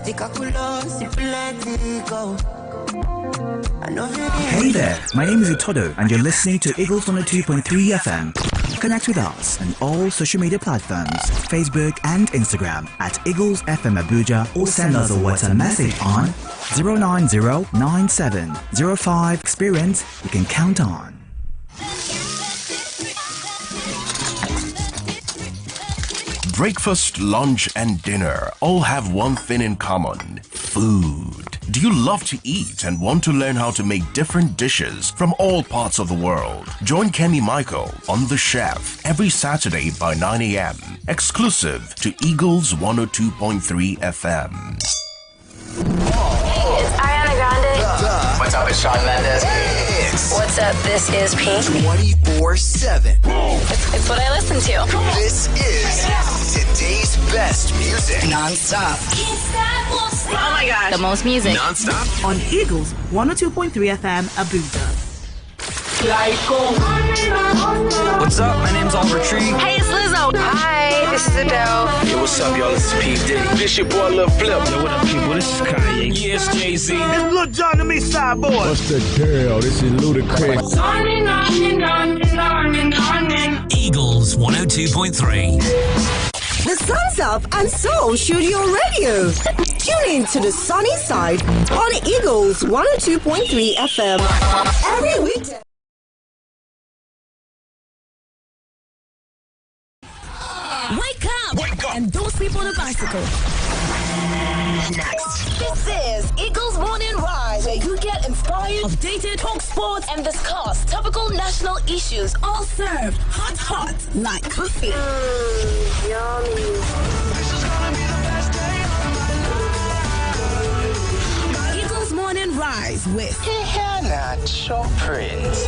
Hey there, my name is Utodo and you're listening to Eagles 102.3 FM. Connect with us on all social media platforms, Facebook and Instagram at Eagles FM Abuja, or send us a WhatsApp message on 0909705 experience you can count on. Breakfast, lunch, and dinner all have one thing in common: food. Do you love to eat and want to learn how to make different dishes from all parts of the world? Join Kenny Michael on The Chef every Saturday by 9 a.m. exclusive to Eagles 102.3 FM. Hey, it's Ariana Grande. What's up, it's Shawn Mendes. What's up, this is Pink. 24/7. It's what I listen to. This is today's best music. Non-stop. Oh my gosh. The most music. Non-stop. On Eagles 102.3 FM Abuja. What's up? My name's Oliver Tree. Hey, it's Lizzo. Hi, this is Adele. Yo, what's up, y'all? This is P. Diddy. This your boy Lil Flip. Yo, what up, people? This is Kanye. Yeah, it's Jay-Z. This Lil Jon and me, Side Boy. What's the deal? This is Ludacris. Eagles 102.3. The sun's up and so should your radio. Tune in to the sunny side on Eagles 102.3 FM. Every weekday. Wake up! And don't sleep on a bicycle. Next. This is Eagles Morning Rise, where you get inspired, Updated, talk sports, and discuss topical national issues. all served hot like coffee. Yummy. Eagles Morning Rise with Natural Prince.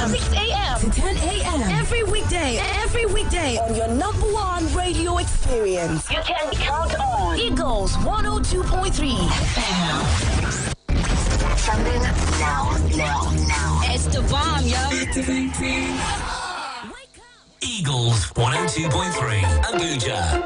6 a.m. to 10 a.m. every weekday on your number one radio experience. You can count on Eagles 102.3 FM. Something now. It's the bomb, yo. Eagles 102.3 Abuja.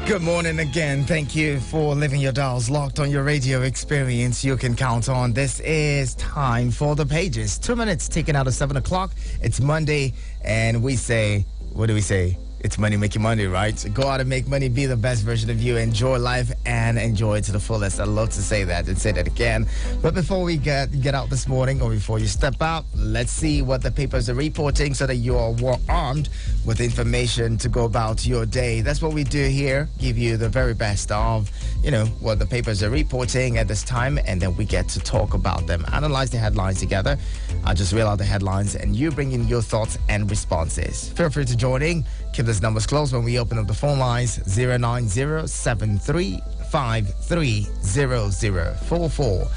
Good morning again. Thank you for leaving your dials locked on your radio experience you can count on. This is time for the pages. 2 minutes taken out of 7 o'clock. It's Monday, and we say, what do we say? It's money making money, right? Go out and make money, be the best version of you, enjoy life, and enjoy it to the fullest. I love to say that and say that again. But before we get out this morning, or before you step out, let's see what the papers are reporting so that you are well armed with information to go about your day. That's what we do here, give you the very best of, what the papers are reporting at this time, and then we get to talk about them, analyze the headlines together. I just read out the headlines, and you bring in your thoughts and responses. Feel free to join in. Keep those numbers close when we open up the phone lines. 09073530044.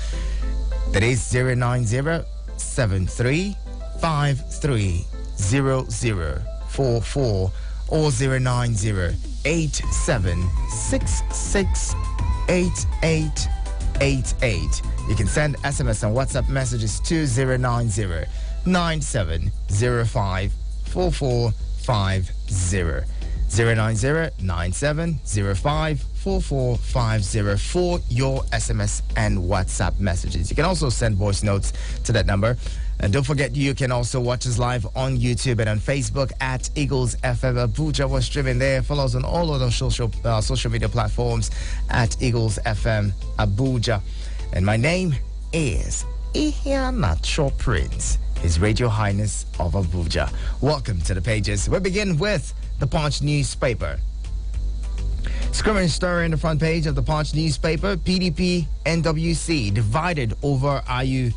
That is 09073530044 or 09087668888. You can send SMS and WhatsApp messages to 09097054450. 09097054450 for your SMS and WhatsApp messages. You can also send voice notes to that number. And don't forget, you can also watch us live on YouTube and on Facebook at Eagles FM Abuja. We're streaming there. Follow us on all of those social media platforms at Eagles FM Abuja. And my name is Iheanacho Prince, His Radio Highness of Abuja. Welcome to the pages. We begin with the Punch newspaper. Screaming story in the front page of the Punch newspaper: PDP NWC divided over Ayu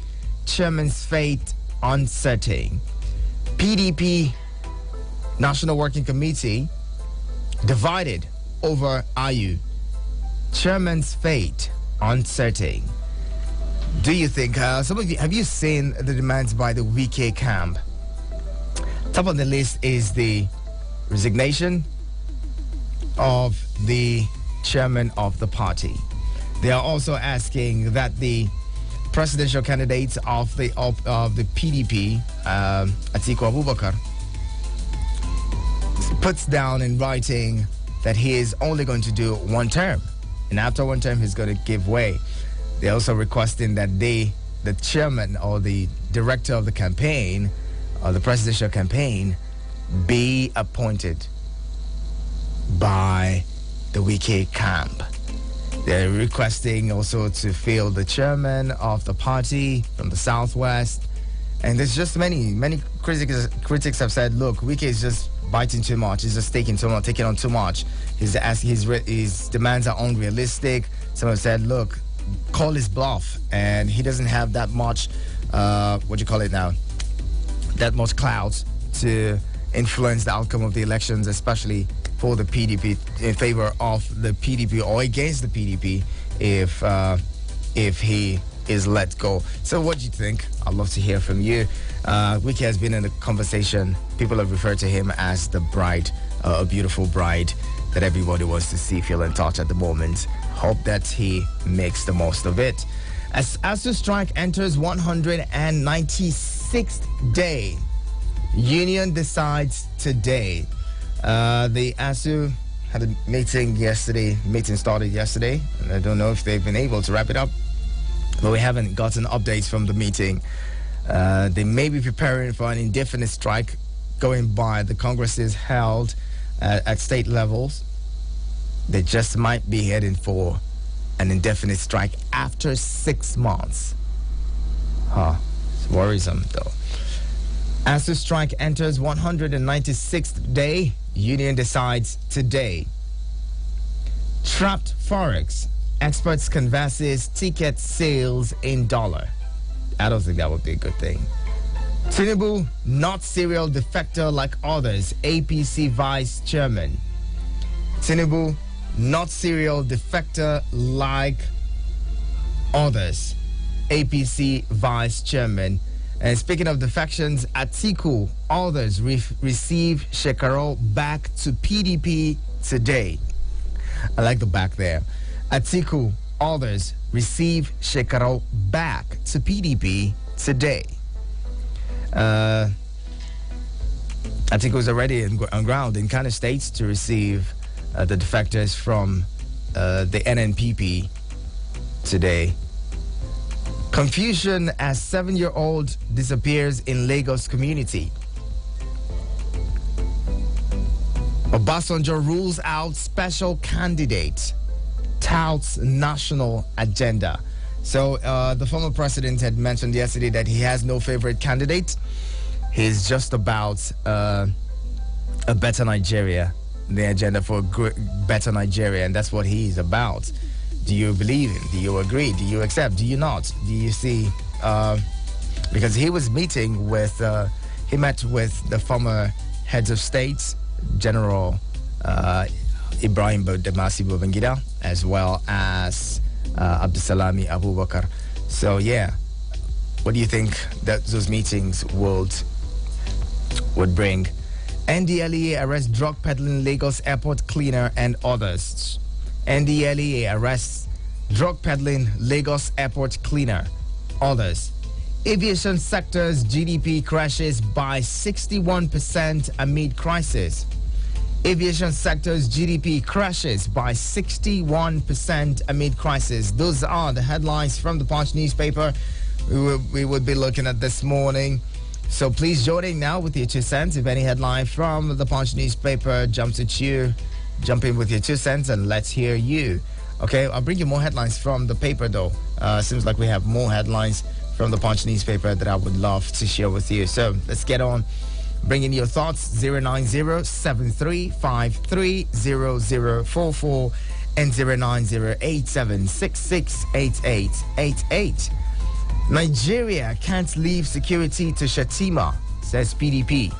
chairman's fate uncertain. PDP National Working Committee divided over Ayu chairman's fate uncertain. Do you think, some of you, have you seen the demands by the Wike camp? Top on the list is the resignation of the chairman of the party. They are also asking that the presidential candidate of the PDP, Atiku Abubakar, puts down in writing that he is only going to do one term, and after one term he's going to give way. They're also requesting that the chairman or the director of the campaign, or the presidential campaign, be appointed by the Wike camp. They're requesting also to fill the chairman of the party from the Southwest. And there's just many critics have said, look, Wike is just biting too much. He's just taking on too much. His demands are unrealistic. Some have said, look, call his bluff. And he doesn't have that much, that much clout to influence the outcome of the elections, especially for the PDP, in favor of the PDP or against the PDP if he is let go. So what do you think? I'd love to hear from you. Wike has been in the conversation. People have referred to him as the bride, a beautiful bride that everybody wants to see, feel, and touch at the moment. Hope that he makes the most of it. As ASU strike enters 196th day, union decides today. The ASU had a meeting yesterday. Meeting started yesterday, and I don't know if they've been able to wrap it up, but we haven't gotten updates from the meeting. They may be preparing for an indefinite strike going by the congresses held at state levels. They just might be heading for an indefinite strike after 6 months. It's worrisome though. ASU strike enters 196th day. Union decides today. Trapped Forex. Experts canvasses ticket sales in dollar. I don't think that would be a good thing. Tinubu, not serial defector like others. APC Vice Chairman. Tinubu, not serial defector like others. APC Vice Chairman. And speaking of defections, Atiku, others receive Shekaro back to PDP today. I like the back there. Atiku, others receive Shekaro back to PDP today. Atiku is already on ground in Kano State to receive the defectors from the NNPP today. Confusion as 7-year-old disappears in Lagos community. Obasanjo rules out special candidate, touts national agenda. So the former president had mentioned yesterday that he has no favorite candidate. He's just about a better Nigeria, the agenda for a better Nigeria, and that's what he's about. Do you believe him? Do you agree? Do you accept? Do you not? Do you see? Because he was meeting with, he met with the former heads of states, General Ibrahim Badamasi Babangida, as well as Abdusalami Abubakar. So yeah, what do you think that those meetings would bring? NDLEA arrests drug peddling Lagos airport cleaner and others. NDLEA arrests drug peddling Lagos airport cleaner, others. Aviation sector's GDP crashes by 61% amid crisis. Aviation sector's GDP crashes by 61% amid crisis. Those are the headlines from the Punch newspaper we would be looking at this morning. So please join in now with your 2 cents. If any headline from the Punch newspaper jumps at you, jump in with your 2 cents and let's hear you. Okay, I'll bring you more headlines from the paper though. Seems like we have more headlines from the Punch newspaper that I would love to share with you. So let's get on bringing your thoughts. 090-7353-0044 and 090-8766-8888. Nigeria can't leave security to Shatima, says PDP.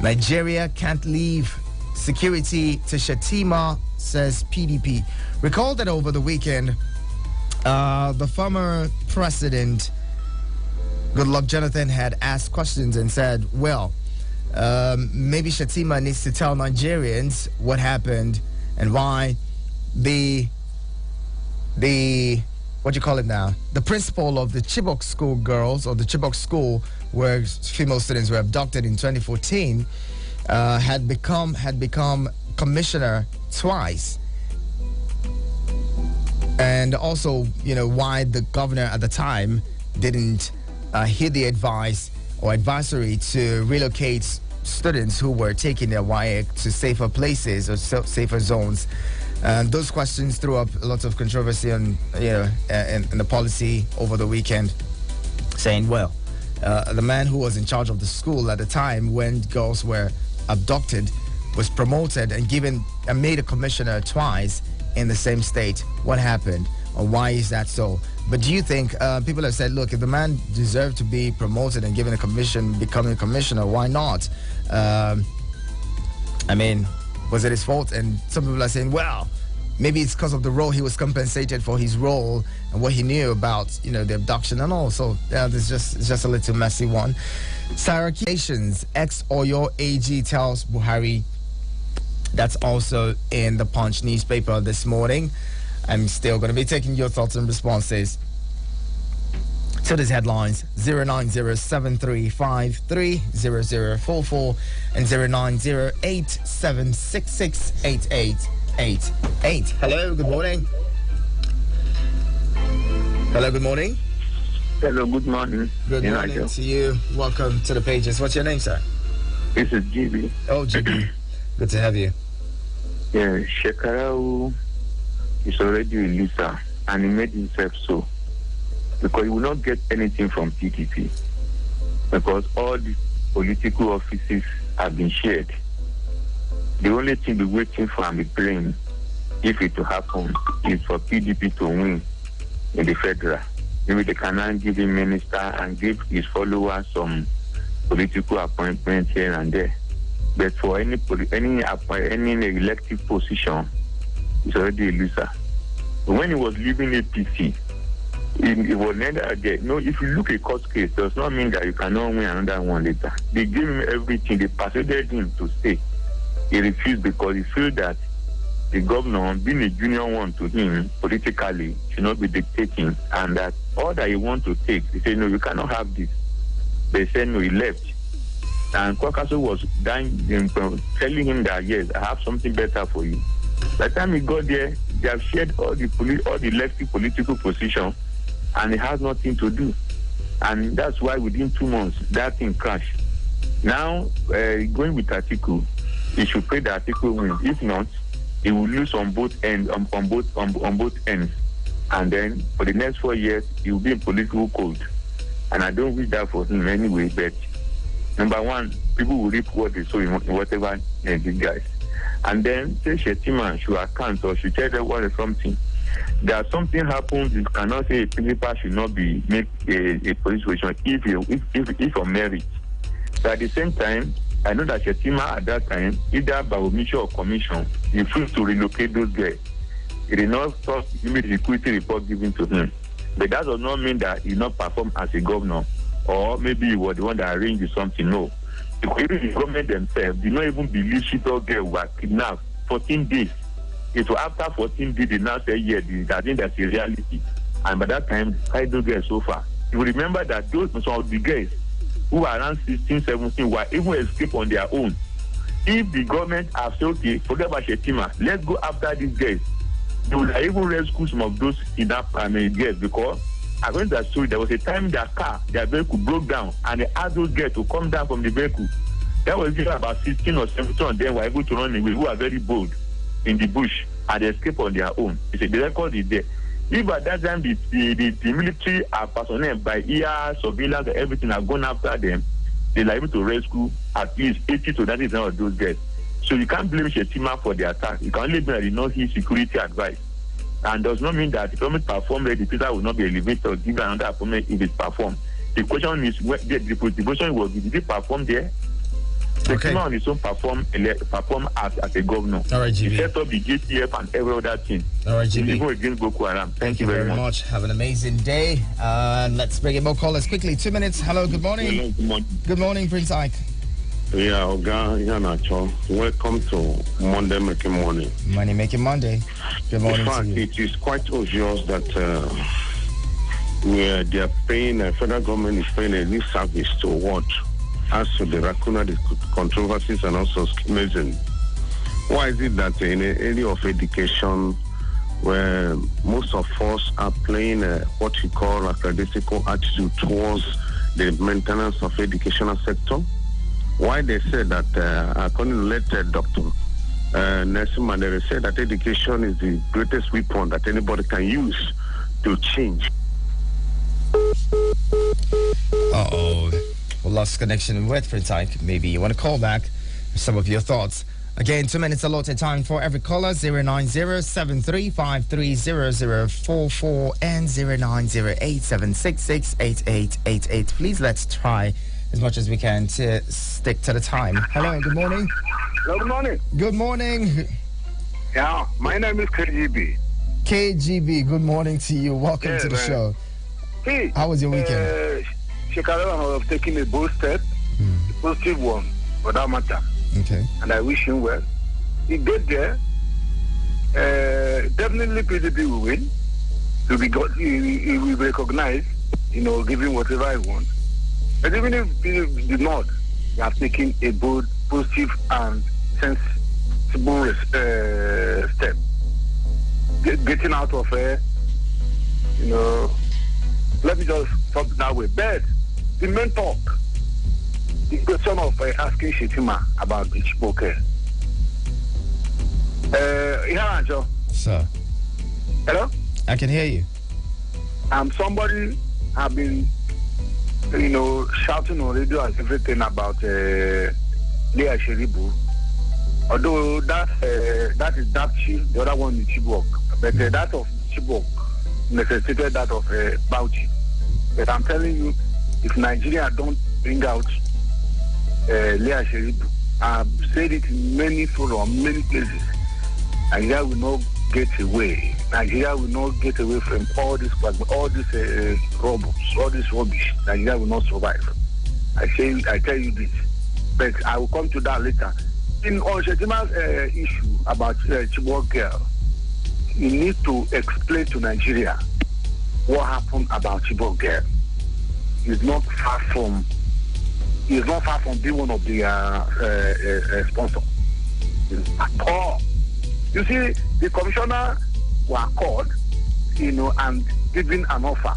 Nigeria can't leave security to Shatima, says PDP. Recall that over the weekend, the former president, Goodluck Jonathan, had asked questions and said, well, maybe Shatima needs to tell Nigerians what happened and why the what do you call it now? The principal of the Chibok school girls, or the Chibok school where female students were abducted in 2014, had become commissioner twice. And also, why the governor at the time didn't heed the advice or advisory to relocate students who were taking their WAEC to safer places or safer zones. And those questions threw up a lot of controversy on, in the policy over the weekend, saying, well, the man who was in charge of the school at the time when girls were abducted was promoted and made a commissioner twice in the same state. What happened, or why is that so? But do you think people have said, look, if the man deserved to be promoted and given a commission, becoming a commissioner, why not? Was it his fault? And some people are saying, well, maybe it's because of the role he was compensated for his role and what he knew about, the abduction and all. So it's just a little messy one. Syracuse ex-Oyo AG tells Buhari. That's also in the Punch newspaper this morning. I'm still going to be taking your thoughts and responses to these headlines. 09073530044 and 09087668888. Hello, good morning. Hello, good morning. Hello, good morning. Good morning to you. Welcome to the pages. What's your name, sir? This is GB. Oh, GB. Good to have you. Yeah, Shekarau is already a loser, and he made himself so. Because he will not get anything from PDP. Because all the political offices have been shared. The only thing we're waiting for and be praying, if it will happen, is for PDP to win in the federal. Maybe they cannot give him minister and give his followers some political appointments here and there. But for any elective position, he's already a loser. But when he was leaving APC, it was never there. No, if you look at court case, does not mean that you cannot win another one later. They gave him everything. They persuaded him to stay. He refused because he felt that the governor, being a junior one to him politically, should not be dictating, and that all that he want to take, he said, no, you cannot have this. They said no, he left. And Kwakaso was telling him that, yes, I have something better for you. By the time he got there, they have shared all the elected political position, and it has nothing to do. And that's why within 2 months, that thing crashed. Now, going with Atiku, he should pray that Atiku wins. If not, he will lose on both ends. And then, for the next 4 years, he will be in political cold. And I don't wish that for him anyway, but number one, people will reap what they sow in whatever these guys. And then, say Shetima should account or should tell them what is something. That something happens, you cannot say a principal should not be make a police situation if on merit. So at the same time, I know that Shetima at that time, either by omission or commission, refused to relocate those guys. He did not stop the security report given to him. But that does not mean that he did not perform as a governor, or maybe he was the one that arranged something. No. Because the government themselves did not even believe Chibok girls were kidnapped 14 days. It was after 14 days they now say, yeah, I think that's a reality. And by that time, I don't get so far. You will remember that some of the girls who were around 16, 17 were even escaped on their own. If the government have said, okay, forget about Shetima, let's go after these guys, they would even rescue some of those kidnapped girls, because according to that story, there was a time their vehicle broke down, and they asked those girls to come down from the vehicle. That was about 16 or 17 of them were able to run away, who are very bold in the bush, and they escape on their own. They said the record is there. If at that time the military are personnel by ER, surveillance, everything have gone after them, they are able to rescue at least 80 to 90% of those guys. So you can't blame Shetima for the attack. You can only blame that he not hear security advice. And does not mean that the government performed, the Peter will not be elevated or given another appointment if it's performed. The question is, the question was, did he perform there? The Shetima on his own perform as a governor. All right, GB. He set up the JTF and every other thing. All right, GB. He go against Boko Haram. Thank you very much. Have an amazing day. Let's bring in more callers quickly. 2 minutes. Hello, good morning. Hello, good morning. Good morning, Prince Ike. Yeah, Oga Yanacho. Welcome to Monday Making Money. Money Making Monday. Good morning. In fact, it is quite obvious that they are paying, the federal government is paying a lip service to what? As to the lacuna, the controversies, and also schemism. Why is it that in the area of education, where most of us are playing what we call a critical attitude towards the maintenance of educational sector? Why they say that, according to later Dr. Nelson Mandela said that education is the greatest weapon that anybody can use to change. Uh-oh. We lost connection with Fritzike. Maybe you want to call back some of your thoughts. Again, 2 minutes allotted time for every caller. 090-7353-0044 and 090-876-68888. Please, let's try as much as we can to stick to the time. Hello, good morning. Good morning. Good morning. Yeah, my name is KGB. KGB, good morning to you. Welcome to the show. Hey, how was your weekend? Shekara have taken a bold step, a positive one, for that matter. Okay. And I wish him well. He get there. Definitely PDP will win. He will be recognized, giving whatever he wants. But even if PDP did not, they have taken a bold, positive, and sensible step. Getting out of let me just talk that way. But the main talk, the question of asking Shetima about the Chiboke. Sir. Hello? I can hear you. Somebody have been, shouting on radio and everything about Leah Sheribu. Although that is Dapchi, the other one is Chibok. But that of Chibok necessitated that of Bauchi. But I'm telling you, if Nigeria don't bring out Leah Sheribu, I've said it in many forums, many places, Nigeria will not get away. Nigeria will not get away from all this robots, all this rubbish. Nigeria will not survive. I tell you this. But I will come to that later. In Shetima's issue about Chibok girl, you need to explain to Nigeria what happened about Chibok girl. He's not far from being one of the sponsors. You see, the commissioner were called, and given an offer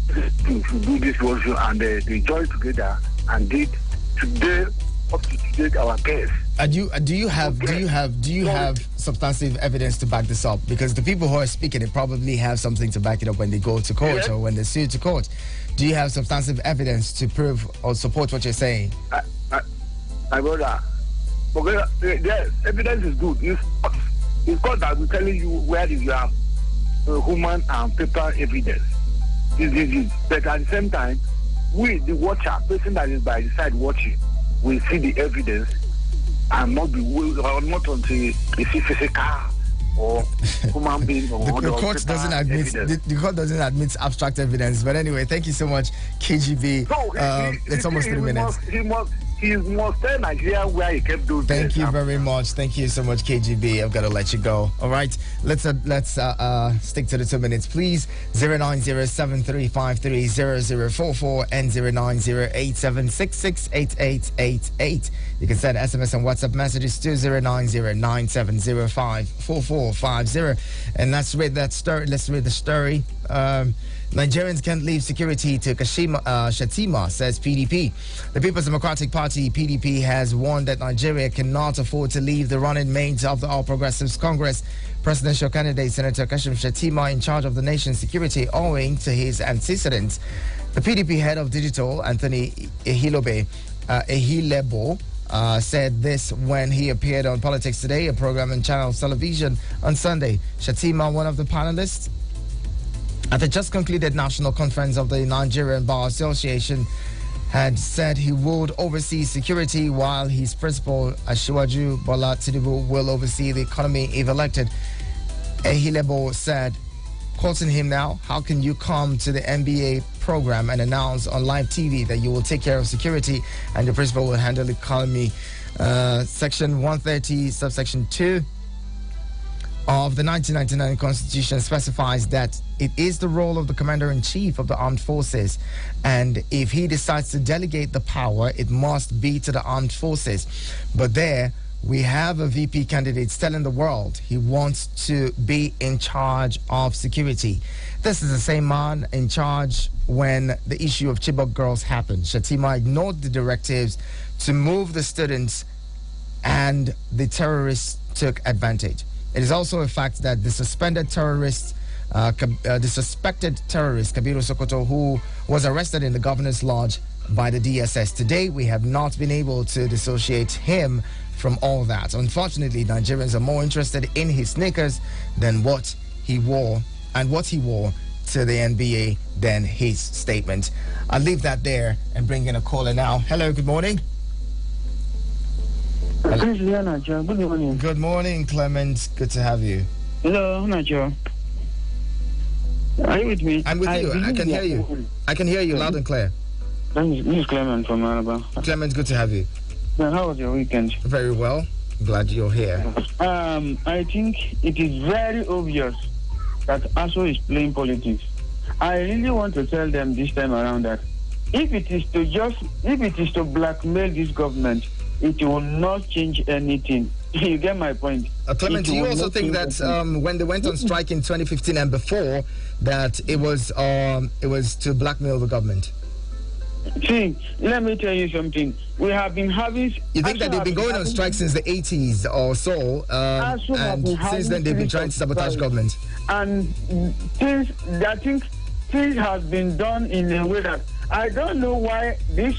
to do this version, and they joined together and did today up to today our case. Do you have substantive evidence to back this up? Because the people who are speaking, they probably have something to back it up when they go to court or when they sue to court. Do you have substantive evidence to prove or support what you're saying? My brother, yes, evidence is good. It's God that will telling you where you have human and paper evidence. But at the same time, we, the watcher, person that is by the side watching, will see the evidence and not until they see physical or human being or the court doesn't admit the court doesn't admit abstract evidence. But anyway, thank you so much, KGB. It's almost 3 minutes. He must tell Nigeria where he kept those. Thank you very much. Thank you so much, KGB. I've got to let you go. All right, let's stick to the 2 minutes, please. 090-7353-0044 and 090-876-68888. You can send SMS and WhatsApp messages to 090-9705-4450. And let's read that story. Let's read the story. Nigerians can't leave security to Shetima, says PDP. The People's Democratic Party, PDP, has warned that Nigeria cannot afford to leave the running mate of the All Progressives Congress, presidential candidate Senator Kashim Shetima, in charge of the nation's security owing to his antecedents. The PDP head of digital, Anthony Ehilebo, said this when he appeared on Politics Today, a program on Channel Television on Sunday. Shetima, one of the panelists at the just concluded national conference of the Nigerian Bar Association, had said he would oversee security while his principal, Asiwaju Bola Tinubu, will oversee the economy if elected. Ehilebo said, quoting him now, "How can you come to the NBA program and announce on live TV that you will take care of security and the principal will handle the economy. Section 130, subsection 2 of the 1999 Constitution specifies that it is the role of the Commander-in-Chief of the Armed Forces, and if he decides to delegate the power, it must be to the Armed Forces. But there, we have a VP candidate telling the world he wants to be in charge of security. This is the same man in charge when the issue of Chibok girls happened. Shettima ignored the directives to move the students, and the terrorists took advantage. It is also a fact that the suspected terrorist, Kabiru Sokoto, who was arrested in the governor's lodge by the DSS. Today, we have not been able to dissociate him from all that. Unfortunately, Nigerians are more interested in his sneakers than what he wore and what he wore to the NBA than his statement. I'll leave that there and bring in a caller now. Hello, good morning. Good morning. Good morning, Clement. Good to have you. Hello, Nacho. Are you with me? I'm with you. I can hear you. I can hear you loud and clear. This is Clement from Alabama. Clement, good to have you. How was your weekend? Very well. Glad you're here. I think it is very obvious that ASO is playing politics. I really want to tell them this time around that if it is to blackmail this government, it will not change anything. You get my point. Clement, do you also think that when they went on strike in 2015 and before, that it was to blackmail the government? See, let me tell you something. We have been having... You think that they've been going on strike since the 80s or so, and since then they've been trying to sabotage government? And I think things has been done in a way that I don't know why this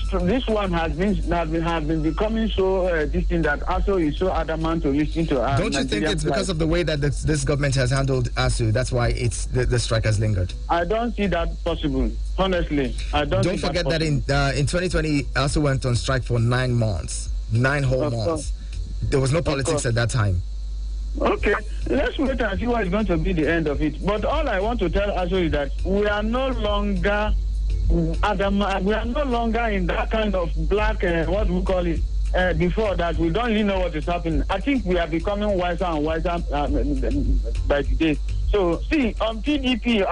one has been becoming so distinct that ASO is so adamant to listen to us. Don't you think it's because of the way that this government has handled ASU? That's why the strike has lingered. I don't see that possible. Honestly, I don't. Don't forget that in 2020, ASU went on strike for 9 months, 9 whole months. There was no politics at that time. Okay, let's wait and see what is going to be the end of it. But all I want to tell ASU is that we are no longer. We are no longer in that kind of black, what we call it, before that. We don't really know what is happening. I think we are becoming wiser and wiser by the day. So, see, on PDP,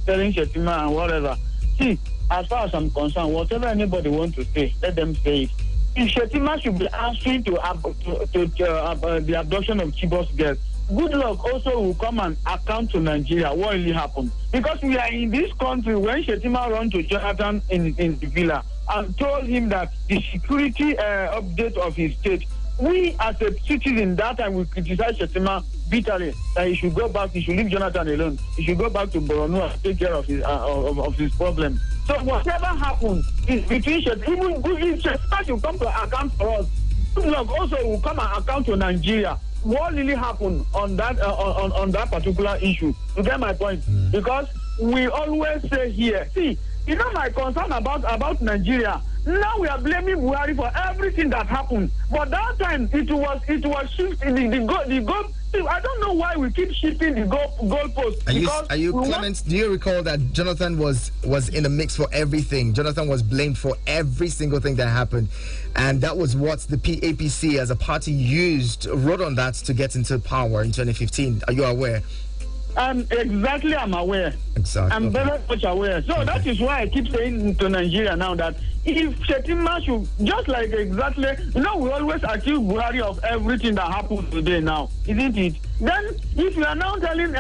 telling Shettima and whatever, see, as far as I'm concerned, whatever anybody wants to say, let them say it. If Shettima should be answering to the abduction of Chibok girls, good luck also will come and account to Nigeria what really happened. Because we are in this country when Shettima ran to Jonathan in the villa and told him that the security update of his state, we as a citizen that time we criticize Shettima bitterly that he should go back, he should leave Jonathan alone. He should go back to Borno and take care of his problem. So whatever happened is between Shettima, even if Shettima should come to account for us, good luck also will come and account to Nigeria. What really happened on that on that particular issue? You get my point? Because we always say here, see, you know my concern about Nigeria. Now we are blaming Buhari for everything that happened, but that time it was shifting the goal. I don't know why we keep shifting the goalpost. Are you Clement? Do you recall that Jonathan was in the mix for everything? Jonathan was blamed for every single thing that happened, and that was what the APC as a party wrote on that to get into power in 2015. Are you aware? I'm aware. Exactly. I'm very much aware. So that is why I keep saying to Nigeria now that if Shettima should, just like exactly, we always accuse Buhari of everything that happens today now, isn't it? Then if you are now telling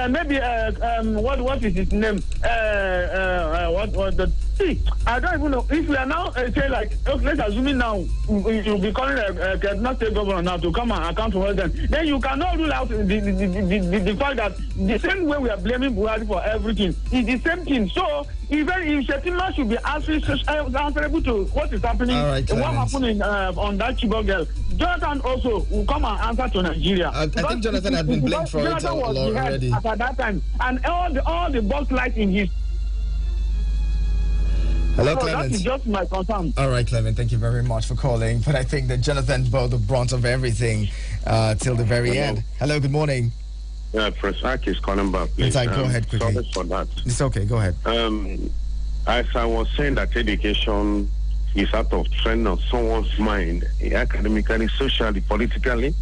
what is his name? See, I don't even know. If we are now say like, okay, let's assume now you'll be calling a Kaduna State governor now to come and account for them. Then you cannot rule out the fact that the same way we are blaming Buhari for everything is the same thing. So even if Shettima should be answerable to what is happening, what happened on that Chibok girl, Jonathan also will come and answer to Nigeria. I think Jonathan had been blamed for it already. At that time, and all the box lights in his. Hello, so Clement. That is just my concern. All right, Clement, thank you very much for calling. But I think that Jonathan bore the brunt of everything till the very end. Hello, good morning. Yeah, Prince Ike is calling back, please. Go ahead quickly. Sorry for that. It's okay, go ahead. As I was saying that education is out of trend on someone's mind, academically, socially, politically,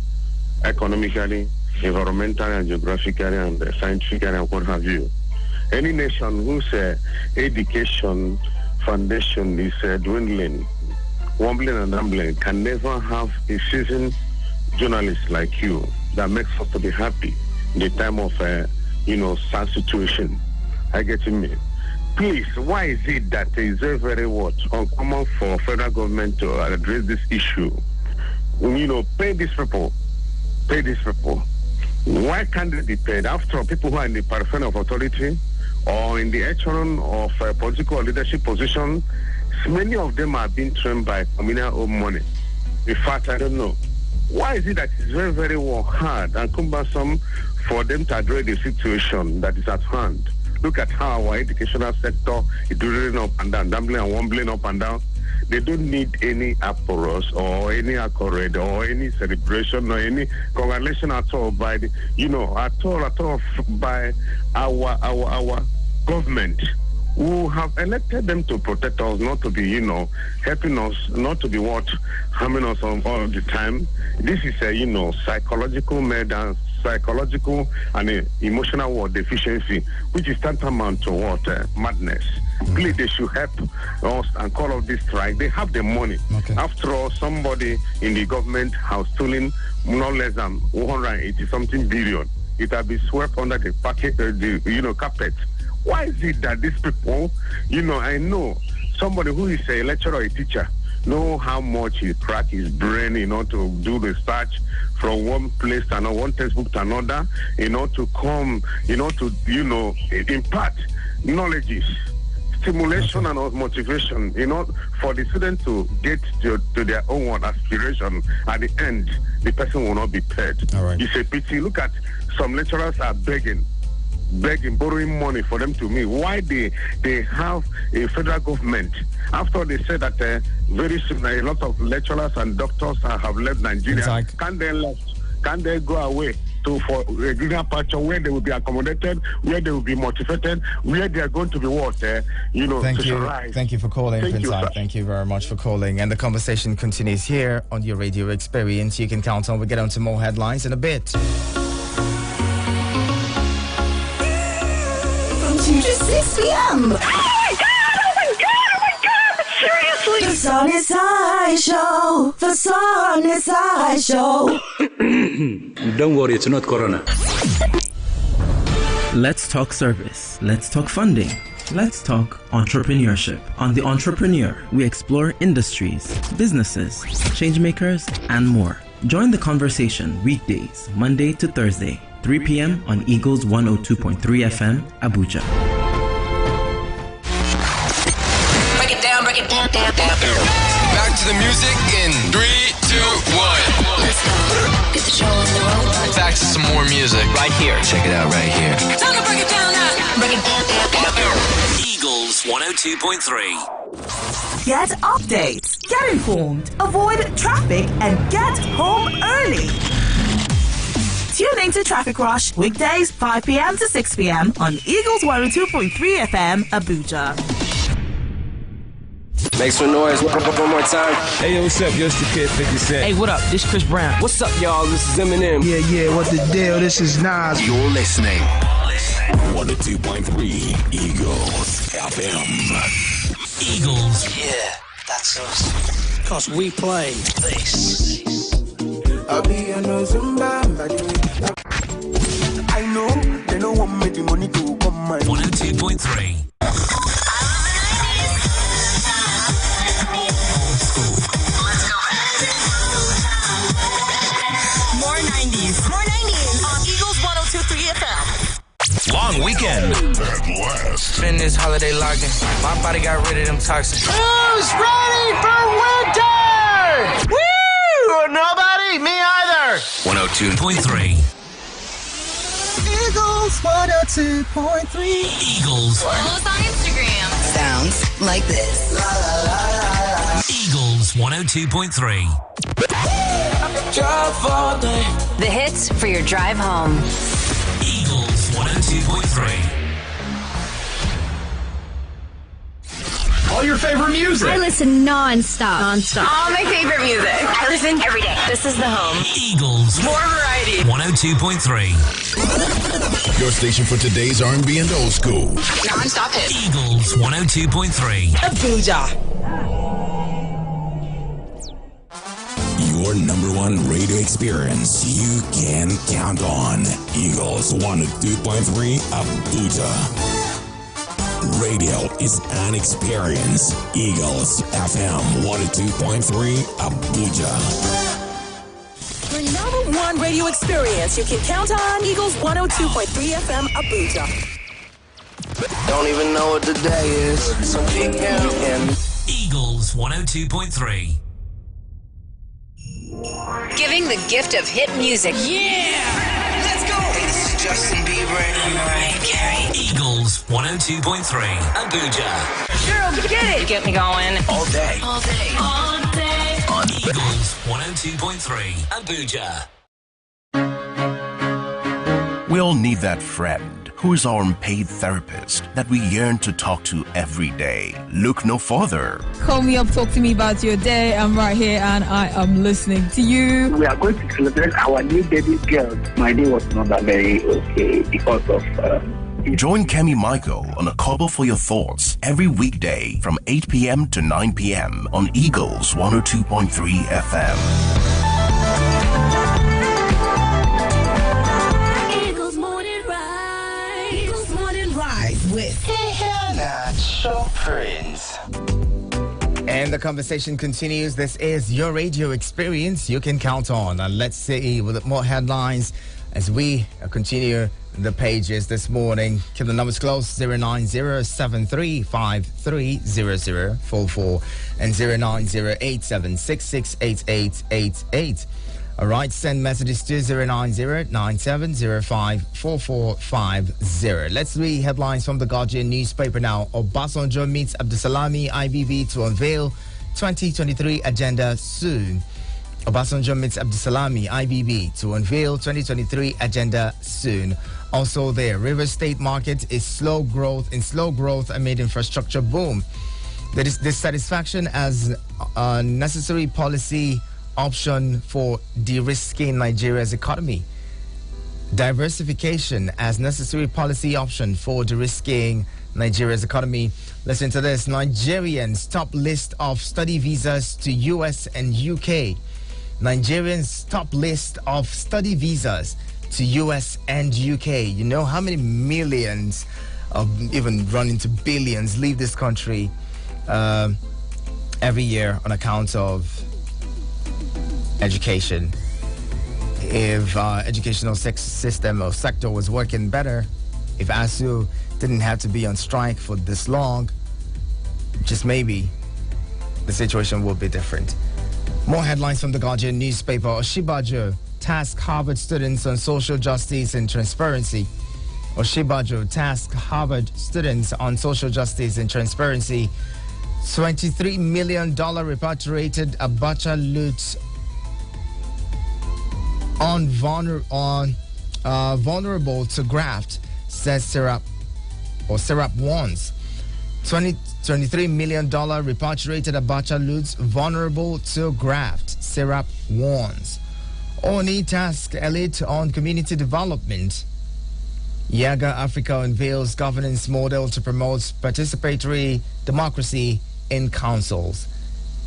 economically, environmentally, and geographically, and scientifically, and what have you. Any nation whose education foundation is dwindling, wobbling and rumbling, can never have a seasoned journalist like you that makes us to be happy in the time of, sad situation. I get me. Please, why is it that it is very, very uncommon for federal government to address this issue? Pay these people. Why can't they be paid? After all, people who are in the periphery of authority or in the echelon of political leadership position, many of them are being trained by communal own money. In fact, I don't know. Why is it that it's very, very hard and cumbersome for them to address the situation that is at hand? Look at how our educational sector is doing up and down, dumbling and wobbling up and down. They don't need any apparatus or any accolade or any celebration or any congratulation at all by the, at all by our government, who have elected them to protect us, not to be, helping us, not to be harming us all the time. This is a, psychological murder, psychological and emotional deficiency, which is tantamount to madness. Please, they should help us and call off this strike. They have the money. Okay. After all, somebody in the government has stolen no less than 180 something billion. It has been swept under the carpet. Why is it that these people, I know somebody who is a lecturer or a teacher, know how much he crack his brain, to do research from one place to another, one textbook to another, to come, to, impart knowledge, stimulation and motivation, for the student to get to their own aspiration. At the end, the person will not be paid. All right. It's a pity. Look at some lecturers are begging, borrowing money for them to meet. Why they have a federal government? After they said that very soon a lot of lecturers and doctors have left Nigeria. Can they go away for a greener pasture where they will be accommodated, where they will be motivated, where they are going to be socialized? Thank you for calling, Prince Ike. Thank you very much for calling. And the conversation continues here on your radio experience. You can count on. We'll get on to more headlines in a bit. To 6 p.m. Oh my God! Seriously? The Sunny Side Show. The Sunny Side Show. Don't worry, it's not Corona. Let's talk service. Let's talk funding. Let's talk entrepreneurship. On The Entrepreneur, we explore industries, businesses, changemakers, and more. Join the conversation weekdays, Monday to Thursday, 3 p.m. on Eagles 102.3 FM, Abuja. Break it down. Back to the music in 3, 2, 1. Let's go. Get the show on the road. Back to some more music. Right here. Check it out right here. Time to break it down now. Break it down. Eagles 102.3. Get updates, get informed, avoid traffic, and get home early. Tune into Traffic Rush weekdays 5 p.m. to 6 p.m. on Eagles 102.3 FM, Abuja. Make some noise one more time. Hey, yo, what's up? Yo, it's the Kid 50 Cent. Hey, what up? This Chris Brown. What's up, y'all? This is Eminem. Yeah, what the deal? This is Nas. You're listening. 102.3 Eagles FM. Eagles. Yeah, that's us. Cause we play this. I'll be a no Zumba. I know they don't want me the money to come my 102.3. More 90s on Eagles 102.3 FM. Long weekend. Spend this holiday locked in. My body got rid of them toxins. Who's ready for winter? Woo! Nobody? Me either. 102.3. Eagles 102.3. Eagles. Follow us on Instagram. Sounds like this. Eagles 102.3. The hits for your drive home. 102.3. All your favorite music. I listen non-stop. All my favorite music. I listen every day. This is the home. Eagles. More variety. 102.3. Your station for today's R&B and old school. Non-stop hits. Eagles 102.3. Abuja. Your number one radio experience you can count on. Eagles 102.3 Abuja. Radio is an experience. Eagles FM 102.3 Abuja. Your number one radio experience you can count on. Eagles 102.3 FM Abuja. Don't even know what the day is. Some weekend. Eagles 102.3. Giving the gift of hit music. Yeah! Let's go! Hey, this is Justin Bieber and Mariah Carey. Eagles 102.3 Abuja. Girl, get it! You get me going. All day. All day. All day. On Eagles 102.3 Abuja. We all need that friend who is our unpaid therapist that we yearn to talk to every day. Look no further. Call me up, talk to me about your day. I'm right here and I am listening to you. We are going to celebrate our new baby girl. My day was not that very okay because of... Join Kemi Michael on A Cobble for Your Thoughts every weekday from 8 p.m. to 9 p.m. on Eagles 102.3 FM. With Natural Prince. And the conversation continues. This is your radio experience you can count on. And let's see with more headlines as we continue the pages this morning. Keep the numbers close: 090-7353-0044 and 090-8766-8888. All right, send messages to 090-9705-4450. Let's read headlines from the Guardian newspaper now. Obasanjo meets Abdulsalami IBB to unveil 2023 agenda soon. Obasanjo meets Abdulsalami IBB to unveil 2023 agenda soon. Also there, River State market is slow growth amid infrastructure boom. There is dissatisfaction as a necessary policy option for de-risking Nigeria's economy. Diversification as necessary policy option for de-risking Nigeria's economy. Listen to this. Nigerians top list of study visas to US and UK. Nigerians top list of study visas to US and UK. You know how many millions, even run into billions, leave this country every year on account of education. If educational system or sector was working better, if ASU didn't have to be on strike for this long, just maybe the situation would be different. More headlines from the Guardian newspaper. Oshibajo tasked Harvard students on social justice and transparency. Oshibajo tasked Harvard students on social justice and transparency. $23 million repatriated Abacha loot vulnerable to graft, says Serap warns. $23 million repatriated Abacha loots vulnerable to graft, Serap warns. Oni task elite on community development. Yaga Africa unveils governance model to promote participatory democracy in councils.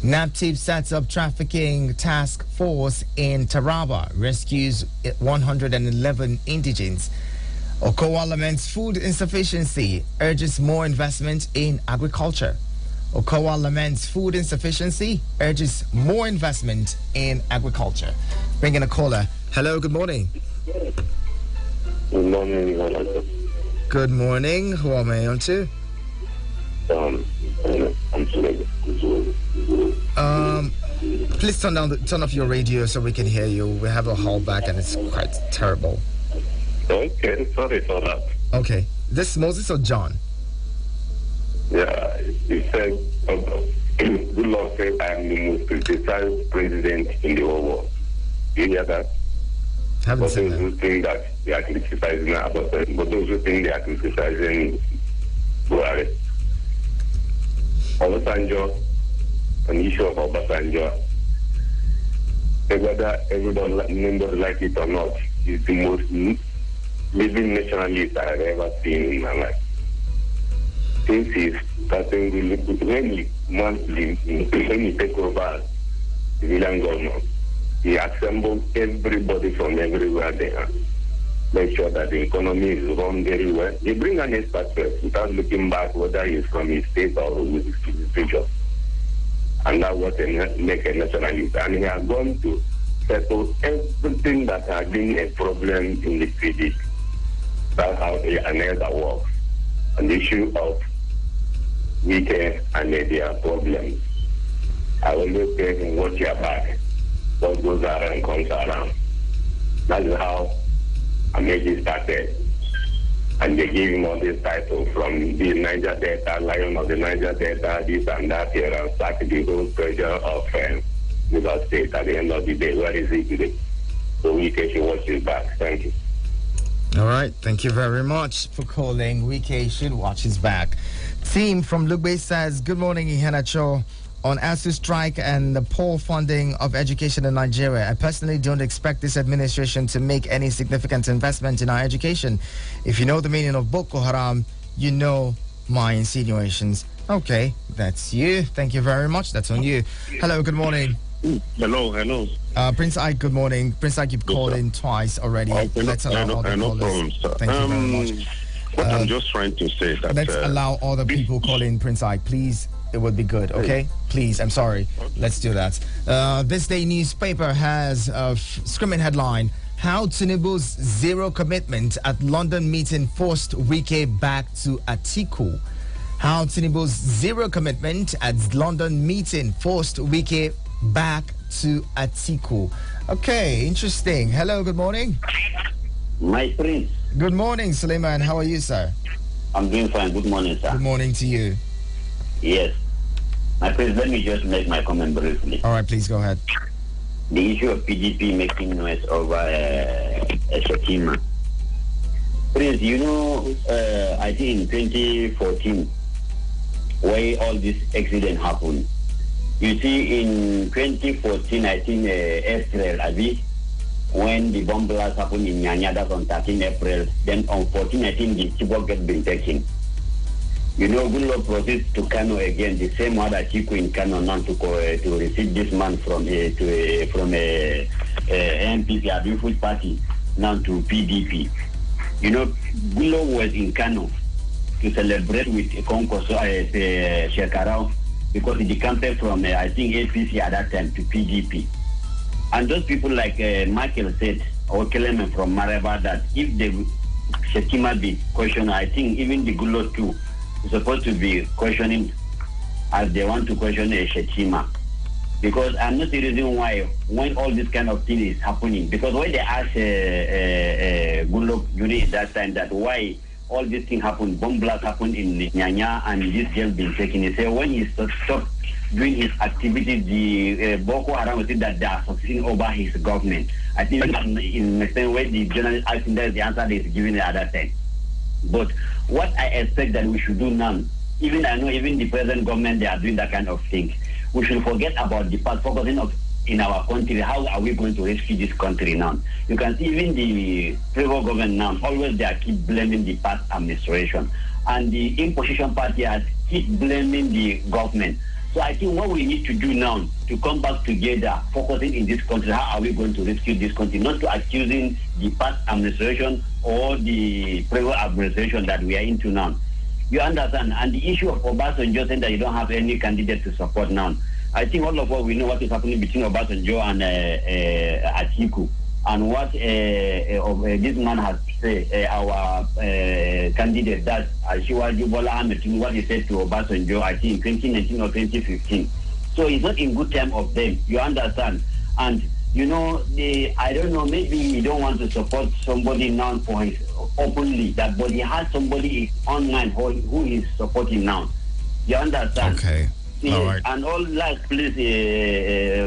NAPTIP sets up trafficking task force in Taraba, rescues 111 indigents. Okowa laments food insufficiency, urges more investment in agriculture. Okowa laments food insufficiency, urges more investment in agriculture. Bringing a caller. Hello, good morning. Good morning. Good morning. Who am I on to? Please turn off your radio so we can hear you. We have a call back and it's quite terrible. Okay, sorry for that. Okay. This Moses or John? Yeah, he said, good Lord said I am the most criticized president in the whole world. Do you hear that? Haven't But said those that. who think that they are criticizing Abasanjo, but those who think they are criticizing Buhari. Obasanjo, an issue of Obasanjo, whether everybody like it or not, is the most living nationalist I have ever seen in my life. Since he's starting when he take over civilian government, he assembled everybody from everywhere they are. Make sure that the economy is run very well. He bring an expert first without looking back whether he's from his state or with his region. And that was make a nationalist. And he has gone to settle everything that has been a problem in the PDP. That's how another works. On the issue of weekend and their problems. I always say him, watch your back. What goes around comes around. That is how Ameji started. And they gave him all this title from the Niger Delta, Lion of the Niger Delta, this and that here, and sack the whole pressure of River State. At the end of the day, where is he today? So we can watch his back. Thank you. All right, thank you very much for calling. Wike should watch his back. Team from Lugbe says, good morning, Iheanacho. On ASU strike and the poor funding of education in Nigeria, I personally don't expect this administration to make any significant investment in our education. If you know the meaning of Boko Haram, you know my insinuations. Okay, that's you. Thank you very much. That's on you. Hello, good morning. Hello. Prince Ike, good morning. Prince Ike, you've called in twice already. Let's allow other no callers. problem, sir. Thank you very much. What I'm just trying to say is that... Let's allow other people call in, Prince Ike, please. It would be good, okay? Please, I'm sorry. Let's do that. This day newspaper has a screaming headline, How Tinubu's zero commitment at London meeting forced Wike back to Atiku. How Tinubu's zero commitment at London meeting forced Wike back to Atiku. Okay, interesting. Hello, good morning. My prince. Good morning, Suleiman. How are you, sir? I'm doing fine. Good morning, sir. Good morning to you. Yes. My prince, let me just make my comment briefly. All right, please go ahead. The issue of PDP making noise over Shetima. Prince, you know, I think in 2014, where all this accident happened, you see in 2014, I think April, Abi, when the bomb blast happened in Nyanya, that's on 13 April, then on 14, I think the Chibok had been taken. You know, Goodluck proceeds to Kano again, the same one that Chico in Kano now to receive this man from a MPP, Abifu's party, now to PDP. You know, Goodluck was in Kano to celebrate with Konkoso, Shekarau, because he decamped from, I think, APC at that time to PDP. And those people like Michael said, or Kelemen from Maraba, that if the Shetima be questioned, I think even the Goodluck too, is supposed to be questioning as they want to question Shetima. Because I'm not the reason why when all this kind of thing is happening. Because when they asked Goodluck during that time that why all this thing happened, bomb blast happened in Nyanya and this jail been taken, he said when he stopped doing his activities, the Boko Haram said that they are succeeding over his government. I think in the same way the journalist asking that the answer is given at that time. But what I expect that we should do now, even I know even the present government, they are doing that kind of thing. We should forget about the past, focusing on in our country. How are we going to rescue this country now? You can see even the federal government now, always they are keep blaming the past administration. And the opposition party has keep blaming the government. So I think what we need to do now to come back together, focusing in this country, how are we going to rescue this country? Not to accusing the past administration or the previous administration that we are into now. You understand? And the issue of Obasanjo saying that you don't have any candidate to support now. I think all of us, we know what is happening between Obasanjo and Atiku. And what this man has said, our candidate, that's Asiwaju Bola Ahmed, what he said to Obasanjo, I think, 2019 or 2015. So it's not in good time of them, you understand? And, you know, I don't know, maybe he don't want to support somebody now for his openly, that, but he has somebody online who is supporting now. You understand? Okay. Yes, right. and all last, please,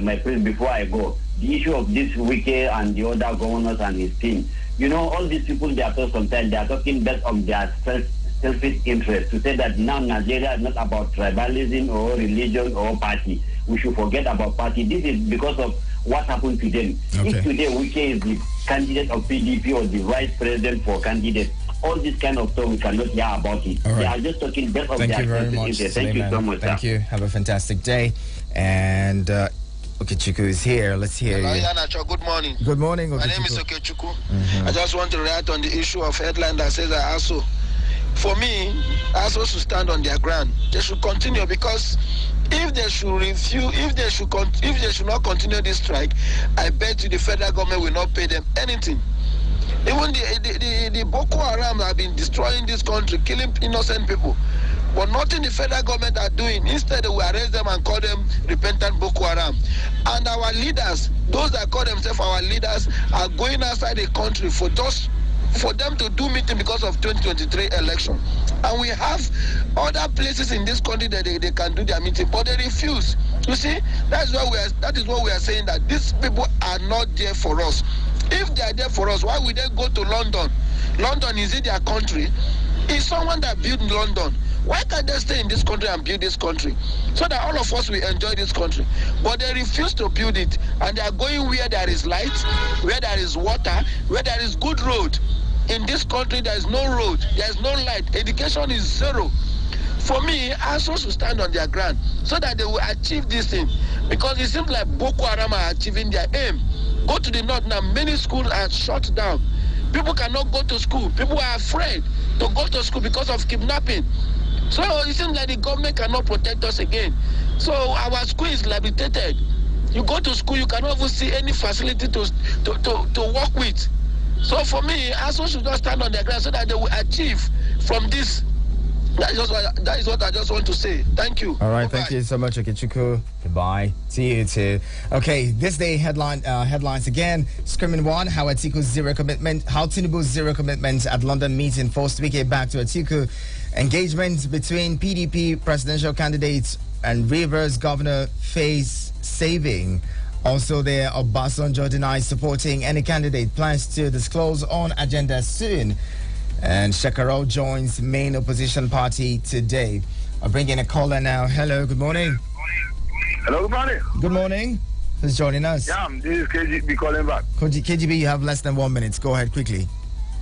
my friend, before I go, the issue of this Wike and the other governors and his team. You know, all these people, they are talking sometimes, they are talking based on their selfish interest to say that now Nigeria is not about tribalism or religion or party. We should forget about party. This is because of what happened to them. Okay. If today Wike is the candidate of PDP or the vice president for candidate, all this kind of stuff we cannot hear about it. All right. They are just talking based on Thank their you very selfish much, interest. Thank you Suleiman. so much, Thank sir. you. Have a fantastic day. And Okechukwu is here. Let's hear you. Yanacho, good morning. Good morning, My name is Okechukwu. Okechukwu. I just want to react on the issue of headline that says that ASO. For me, ASO should stand on their ground. They should continue, because if they should refuse, if they should not continue this strike, I bet you the federal government will not pay them anything. Even the Boko Haram have been destroying this country, killing innocent people. But nothing the federal government are doing. Instead, we arrest them and call them repentant Boko Haram. And our leaders, those that call themselves our leaders, are going outside the country for them to do meeting because of 2023 election. And we have other places in this country that they can do their meeting, but they refuse. You see, that is what we are saying, that these people are not there for us. If they are there for us, why would they go to London? London, is it their country? It's someone that built London. Why can't they stay in this country and build this country so that all of us will enjoy this country? But they refuse to build it, and they are going where there is light, where there is water, where there is good road. In this country, there is no road, there is no light, education is zero. For me, ASO should stand on their ground so that they will achieve this thing, because it seems like Boko Haram are achieving their aim. Go to the north now, many schools are shut down. People cannot go to school. People are afraid to go to school because of kidnapping. So it seems like the government cannot protect us again. So our school is limited. You go to school, you cannot even see any facility to work with. So for me, ASO should just stand on their ground so that they will achieve from this. That is what I just want to say. Thank you. All right, Bye-bye. thank you so much, Okechukwu. Goodbye. See you too. Okay, this day headlines again. Screaming one, how Tinubu's zero commitment at London meeting forced Wike back to Atiku. Engagement between PDP presidential candidates and Rivers governor face saving. Also there, Obasanjo denies supporting any candidate. Plans to disclose on agenda soon. And Shekarau joins main opposition party today. I'll bring in a caller now. Hello, good morning. Hello, good morning. Good morning. Who's joining us? Yeah, this is KGB calling back. KGB, you have less than 1 minute. Go ahead quickly.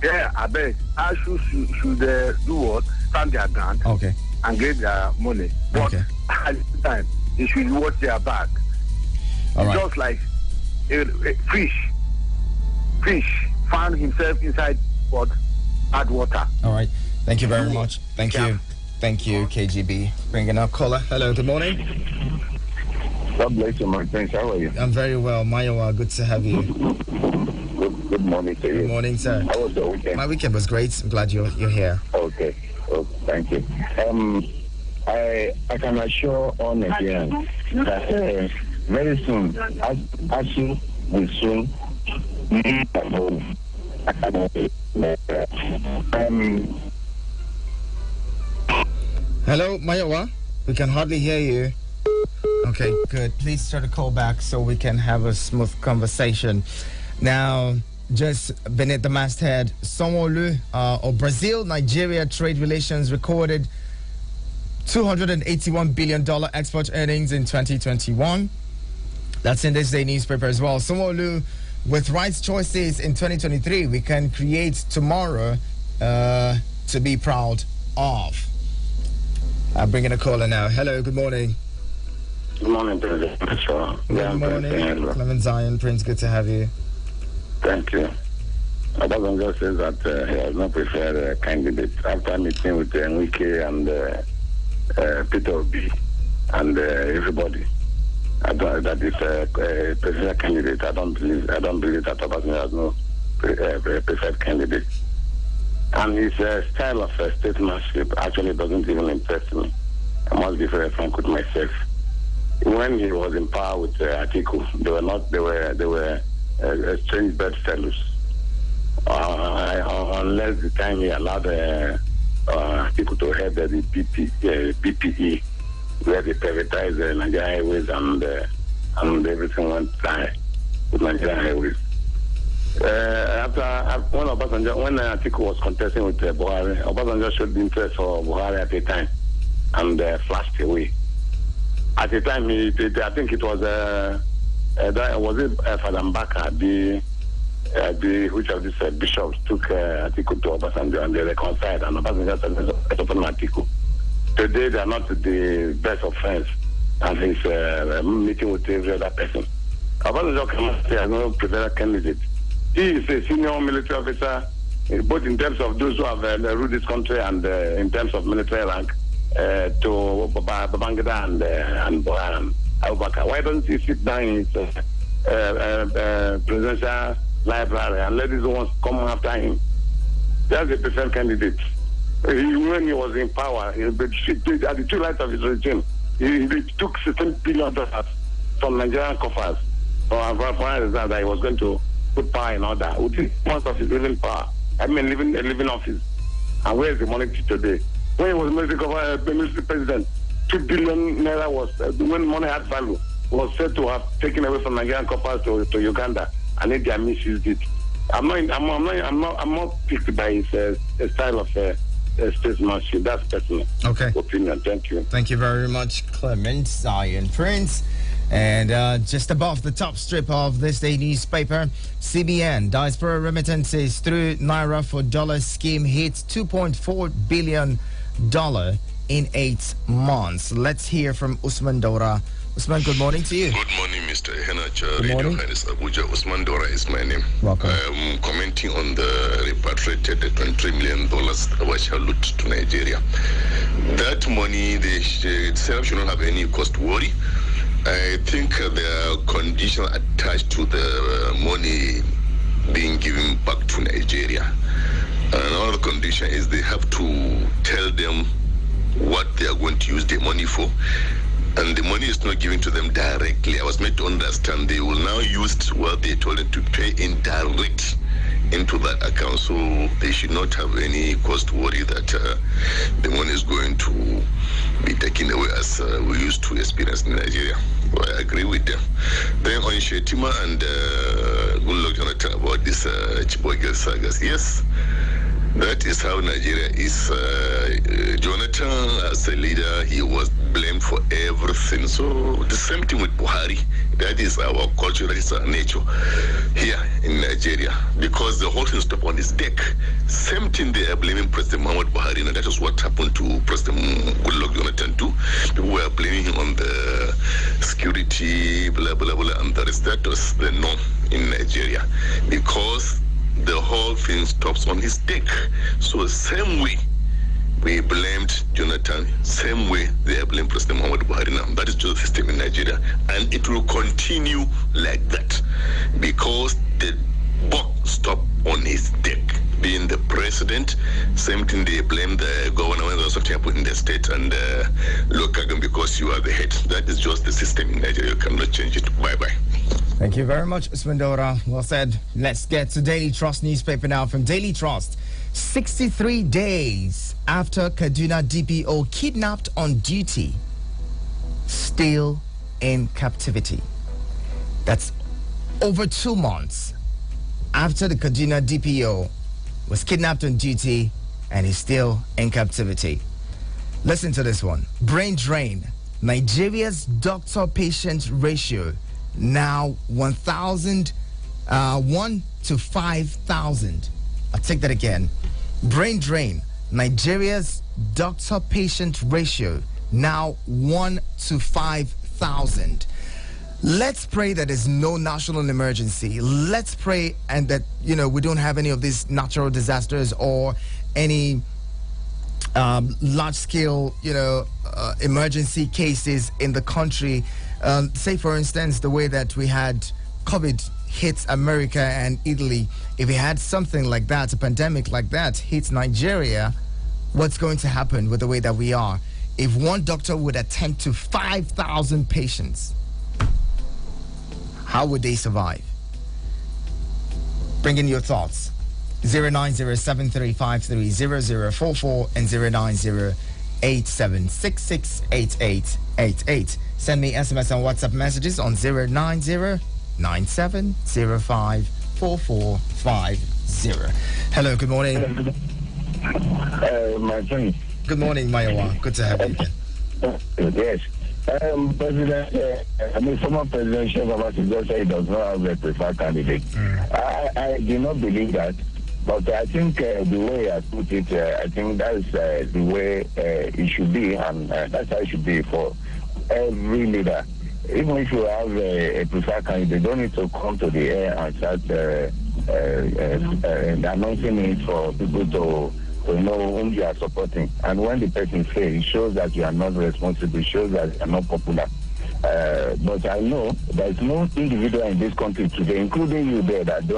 Yeah, I bet. I should do what? Stand their ground. Okay. And get their money. But at the same time, they should watch their back. All right. Just like a fish found himself inside what? Hard water. All right. Thank you very much. Thank you. Thank you, KGB. Bringing up caller. Hello, good morning. God bless you, my friends. How are you? I'm very well. Mayowa, good to have you. Good morning to you. Good morning, sir. How was your weekend? My weekend was great. I'm glad you're here. Okay. Oh, thank you. I can assure all Nigerians that very soon, ASU will soon Hello, Mayowa. We can hardly hear you. Okay, good. Please try to call back so we can have a smooth conversation. Now, just beneath the masthead, Sanwo-Olu of Brazil-Nigeria trade relations recorded $281 billion export earnings in 2021. That's in this day newspaper as well. Sanwo-Olu, with right choices in 2023, we can create tomorrow to be proud of. I'm bringing a caller now. Hello, good morning. Good morning, President. Good morning, Clement Zion. Prince, good to have you. Thank you. Obasanjo says that he has not preferred a candidate after meeting with Wike and Peter Obi and everybody. That is a preferred candidate. I don't believe that Obasanjo has no preferred candidate. And his style of statesmanship actually doesn't even impress me. I must be very frank with myself. When he was in power with Atiku, they were strange bedfellows. Unless the time he allowed Atiku to head the BPE, where they privatized the Nigerian Airways and everything went fine with Nigerian Airways. When Atiku was contesting with Buhari, Obasanjo showed interest for Buhari at the time and flashed away. At the time, I think it was Father Mbaka, which of these bishops took Atiku to Obasanjo and they reconciled, and Obasanjo set up Atiku. Today, they are not the best of friends, and he's meeting with every other person. Obasanjo cannot say as no preferred candidate. He is a senior military officer, both in terms of those who have ruled this country and in terms of military rank, to Babangida and Abubakar. Why don't he sit down in his presidential library and let these ones come after him? That's a preferred candidate. When he was in power, at the two lights of his regime, he took $16 billion from Nigerian coffers for that he was going to put power in order. Within months of his living power, living office. And where is the money today? When he was military president, 2 billion naira was, when money had value, was said to have taken away from Nigerian coffers to Uganda, and India misused it. I'm not picked by his style of statesmanship. That's personal opinion. Thank you. Thank you very much, Clement Zion Prince. And just above the top strip of this day newspaper, CBN diaspora remittances through Naira for Dollar scheme hits $2.4 billion in 8 months. Let's hear from Usman Dora. Usman, good morning to you. Good morning, Mr. Henacha. Radio Highness Abuja. Usman Dora is my name. Welcome. I'm commenting on the repatriated $23 million Abacha loot to Nigeria. That money, itself should not have any cost worry. I think there are conditions attached to the money being given back to Nigeria. Another condition is they have to tell them what they are going to use the money for. And the money is not given to them directly. I was made to understand they will now use what they told them to pay indirect into that account. So they should not have any cost worry that the money is going to be taken away as we used to experience in Nigeria. Well, I agree with them. Then on Shetima and Goodluck Jonathan about this Chibok girl sagas. Yes, that is how Nigeria is. Jonathan, as a leader, he was blamed for everything. So the same thing with Buhari. That is our culture, that is our nature here in Nigeria. Because the whole thing stopped on his deck. Same thing they are blaming President Muhammad Buhari, and that is what happened to President Goodluck Jonathan too. People were blaming him on the security, blah, blah, blah, and that was the norm in Nigeria. Because the whole thing stops on his deck. So same way we blamed Jonathan, same way they blame President Muhammad Buhari now. That is just the system in Nigeria. And it will continue like that because the buck stopped on his deck. Being the president, same thing they blame the governor when there's something happened in the state and look at them because you are the head. That is just the system in Nigeria. You cannot change it. Bye-bye. Thank you very much, Usman Dora. Well said. Let's get to Daily Trust newspaper now. From Daily Trust, 63 days after Kaduna DPO kidnapped on duty, still in captivity. That's over 2 months after the Kaduna DPO was kidnapped on duty and is still in captivity. Listen to this one. Brain drain. Nigeria's doctor-patient ratio now 1 to 5,000. I'll take that again. Brain drain. Nigeria's doctor-patient ratio now 1 to 5,000. Let's pray that there's no national emergency. Let's pray and that, we don't have any of these natural disasters or any large-scale, emergency cases in the country. Say, for instance, the way that we had COVID hit America and Italy. If we had something like that, a pandemic like that hits Nigeria, what's going to happen with the way that we are? If one doctor would attend to 5,000 patients, how would they survive? Bring in your thoughts. 09073530044 and 090-8766-8888. Send me SMS and WhatsApp messages on 090-9705-4450. Hello, good morning. My friend. Good morning, Mayowa. Good to have you again. Yes. President, former President Shevava just said he does not have a preferred candidate. I do not believe that, but I think the way I put it, I think that's the way it should be, and that's how it should be for every leader. Even if you have a preferred candidate, you don't need to come to the air and start announcing it for people to know whom you are supporting. And when the person fails, it shows that you are not responsible, it shows that you are not popular. But I know there is no individual in this country today, including you there, that you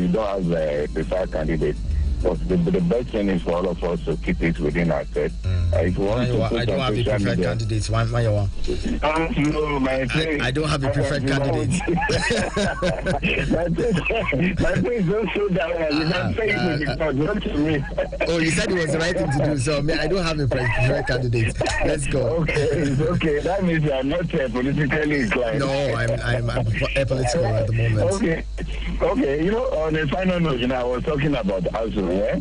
don't have a preferred candidate. But the best thing is for all of us to keep it within ourselves. If you want I don't have a preferred candidate. Mayowa. No, my friend. I don't have a preferred candidate. My friend, don't show that way. You can't say it with the God, not to me. Oh, you said it was the right thing to do, so I don't have a preferred candidate. Let's go. Okay. That means you are not politically inclined. No, I'm apolitical at the moment. Okay. You know, on a final note, I was talking about ASU. Yeah?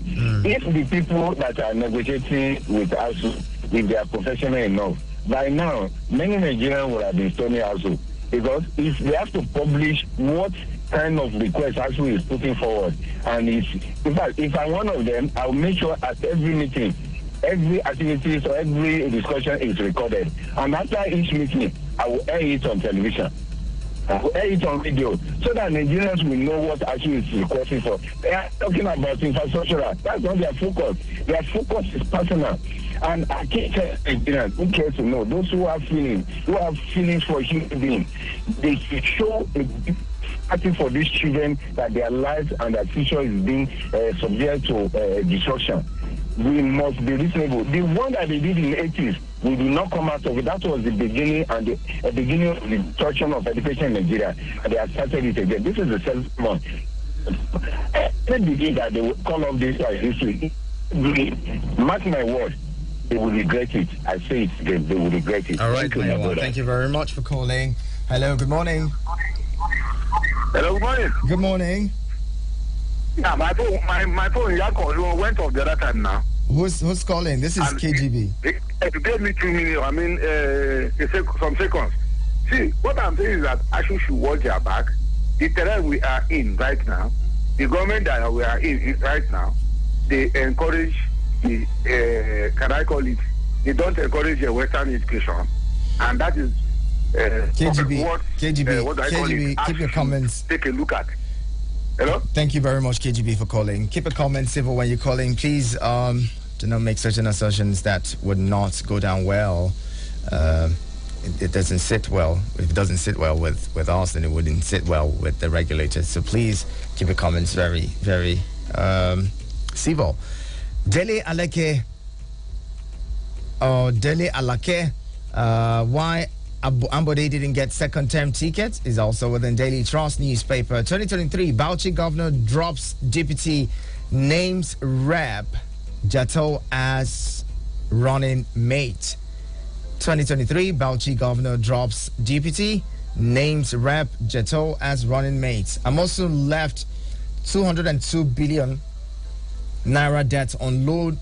If the people that are negotiating with ASU, if they are professional enough, by now, many Nigerians would have been stoning ASU. Because if they have to publish what kind of request ASU is putting forward, and if I'm one of them, I'll make sure at every meeting, every activity, so every discussion is recorded. And after each meeting, I will air it on television. I will air it on radio, so that Nigerians will know what ASU is requesting for. They are talking about infrastructure. That's not their focus. Their focus is personal. And I can't tell Nigerians who cares to know, those who have feelings for human beings, they should show acting for these children that their lives and their future is being subject to destruction. We must be reasonable. The one that they did in the 80s, we did not come out of it. That was the beginning and the beginning of the destruction of education in Nigeria. And they have started it again. This is the seventh one. They begin that they will call up this as history. Mark my word, they will regret it. I say it again, they will regret it. All right, thank you very much for calling. Hello, good morning. Hello, good morning. Good morning. Yeah, my phone went off the other time now. Who's calling? This is KGB. It gave me 2 minutes. Some seconds. See, what I'm saying is that ASU should watch their back. The terrain we are in right now, the government that we are in right now, they encourage the can I call it? They don't encourage a Western education, and that is KGB. What I call KGB, it. Keep your comments. Take a look at. Hello? Thank you very much, KGB, for calling. Keep a comment civil when you're calling. Please do not make certain assertions that would not go down well. It doesn't sit well. If it doesn't sit well with us, then it wouldn't sit well with the regulators. So please keep your comments very, very civil. Dele Alake, why Ambode didn't get second-term ticket is also within Daily Trust newspaper. 2023, Bauchi governor drops deputy, names Rep Jato as running mate. 2023, Bauchi governor drops deputy, names Rep Jato as running mate. Amosu left 202 billion naira debt on road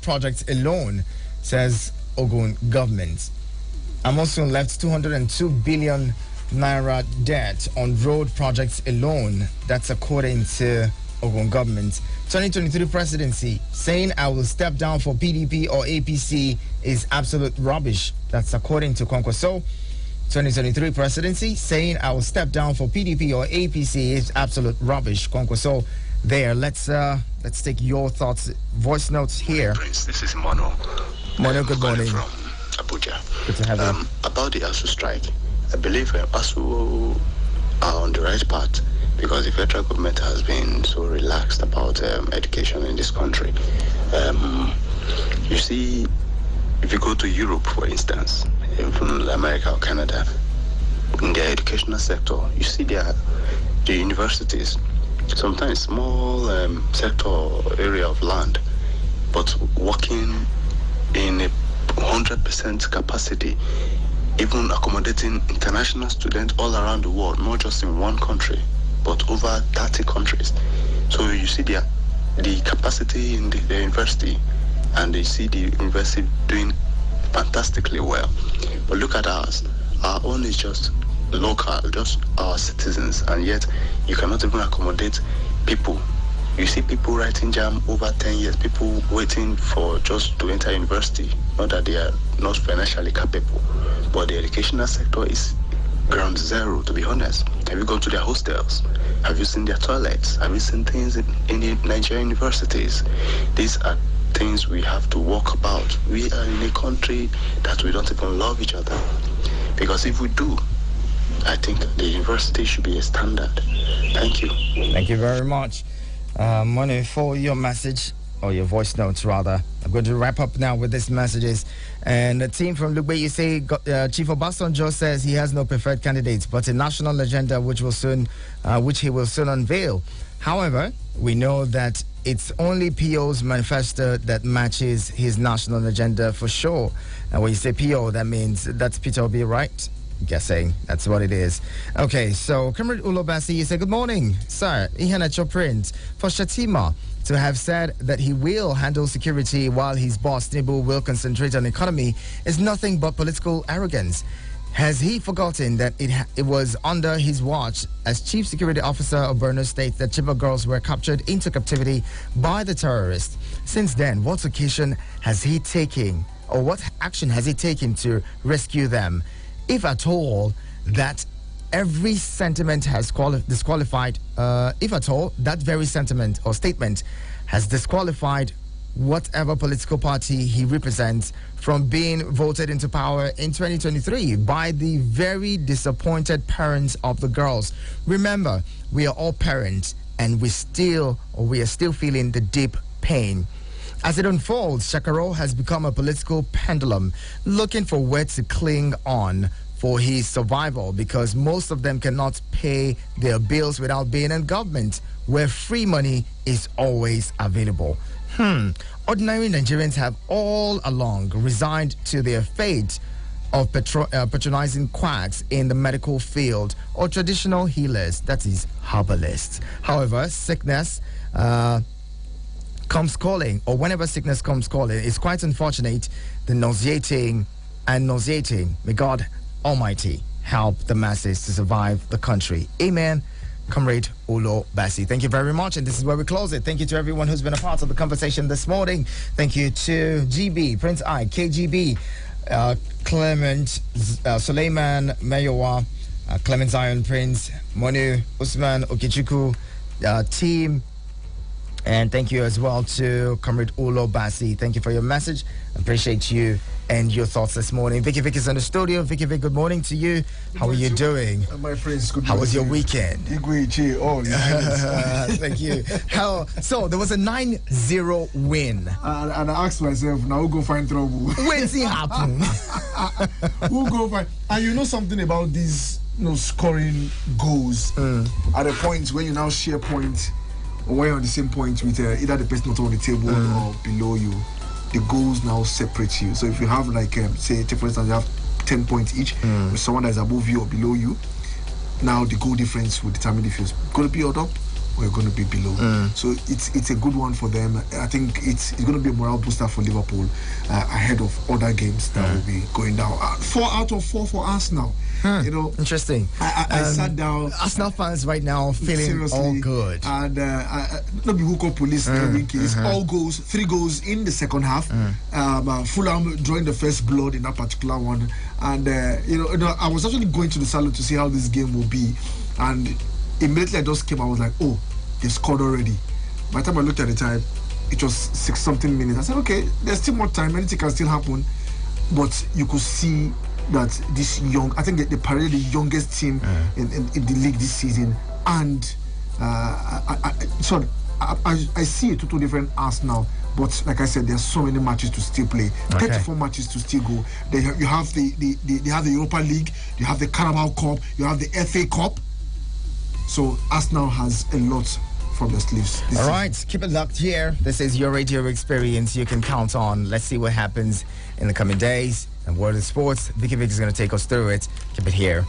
projects alone, says Ogun government. Amosun left 202 billion naira debt on road projects alone. That's according to Ogun government. 2023 presidency, saying I will step down for PDP or APC is absolute rubbish. That's according to Kwankwaso. 2023 presidency, saying I will step down for PDP or APC is absolute rubbish. Kwankwaso there. Let's take your thoughts. Voice notes here. Prince, this is Mono. Mono, good morning. Abuja. Good to have you. About the ASU strike, I believe ASU are on the right path because the federal government has been so relaxed about education in this country. You see, if you go to Europe, for instance, from America or Canada, in the educational sector, you see the universities, sometimes small sector area of land, but working in a 100% capacity, even accommodating international students all around the world, not just in one country, but over 30 countries. So you see the capacity in the university, and you see the university doing fantastically well. But look at ours. Our own is just local, just our citizens, and yet you cannot even accommodate people. You see people writing JAM over 10 years, people waiting for just to enter university, not that they are not financially capable, but the educational sector is ground zero, to be honest. Have you gone to their hostels? Have you seen their toilets? Have you seen things in the Nigerian universities? These are things we have to walk about. We are in a country that we don't even love each other. Because if we do, I think the university should be a standard. Thank you. Thank you very much. Money for your message, or your voice notes rather. I'm going to wrap up now with these messages. And the team from Lugbe, you say, Chief Obasanjo says he has no preferred candidates, but a national agenda which he will soon unveil. However, we know that it's only PO's manifesto that matches his national agenda for sure. And when you say PO, that means that's Peter Obi, right? Guessing that's what it is. Okay, so Comrade Ulobasi, you say, good morning, sir. Ihanacho Prince, for Shatima to have said that he will handle security while his boss Tinubu will concentrate on economy is nothing but political arrogance. Has he forgotten that it was under his watch as Chief Security Officer of Borno State that Chibok girls were captured into captivity by the terrorists? Since then, what occasion has he taken, or what action has he taken to rescue them? If at all, that every sentiment has disqualified, if at all, that very sentiment or statement has disqualified whatever political party he represents from being voted into power in 2023 by the very disappointed parents of the girls. Remember, we are all parents, and we are still feeling the deep pain. As it unfolds, Shakaro has become a political pendulum, looking for where to cling on for his survival, because most of them cannot pay their bills without being in government, where free money is always available. Ordinary Nigerians have all along resigned to their fate of patronizing quacks in the medical field or traditional healers, that is, herbalists. However, sickness comes calling, or whenever sickness comes calling, it's quite unfortunate, the nauseating. May God Almighty help the masses to survive the country. Amen. Comrade Ulo Bassi, thank you very much, and this is where we close it. Thank you to everyone who's been a part of the conversation this morning. Thank you to GB, Prince I, KGB, Clement, Suleiman Mayowa, Clement Zion Prince, Monu, Usman, Okichuku, team. And thank you as well to Comrade Ulo Bassi. Thank you for your message. Appreciate you and your thoughts this morning. Vicky Vick is in the studio. Vicky Vick, good morning to you. How are you doing? My friends, good morning. How was your weekend? Thank you. So there was a 9-0 win. And I asked myself, now who go find trouble? When's it happen? Who go find? And you know something about these, scoring goals at a point when you now share points, or when you're on the same point with either the person not on the table or below you, the goals now separate you. So if you have say for instance you have 10 points each with someone that is above you or below you, now the goal difference will determine if you're going to be on top or you're going to be below. So it's a good one for them. I think it's going to be a morale booster for Liverpool ahead of other games that will be going down. 4 out of 4 for Arsenal. Interesting. I sat down. Arsenal fans right now feeling seriously, all good. And not be hook up police case. All goals, 3 goals in the second half. Fulham drawing the first blood in that particular one. And I was actually going to the salon to see how this game will be. And immediately I just came, I was like, oh, they scored already. By the time I looked at the time, it was 6-something minutes. I said, okay, there's still more time, anything can still happen. But you could see that this I think they paraded the youngest team in the league this season. And I see a total different Arsenal. But like I said, there's so many matches to still play. 34 matches to still go. You have they have the Europa League, you have the Carabao Cup, you have the FA Cup. So Arsenal has a lot from your sleeves. All right, keep it locked here. This is your radio experience you can count on. Let's see what happens in the coming days. And World of Sports, Vicky Vic is going to take us through it. Keep it here.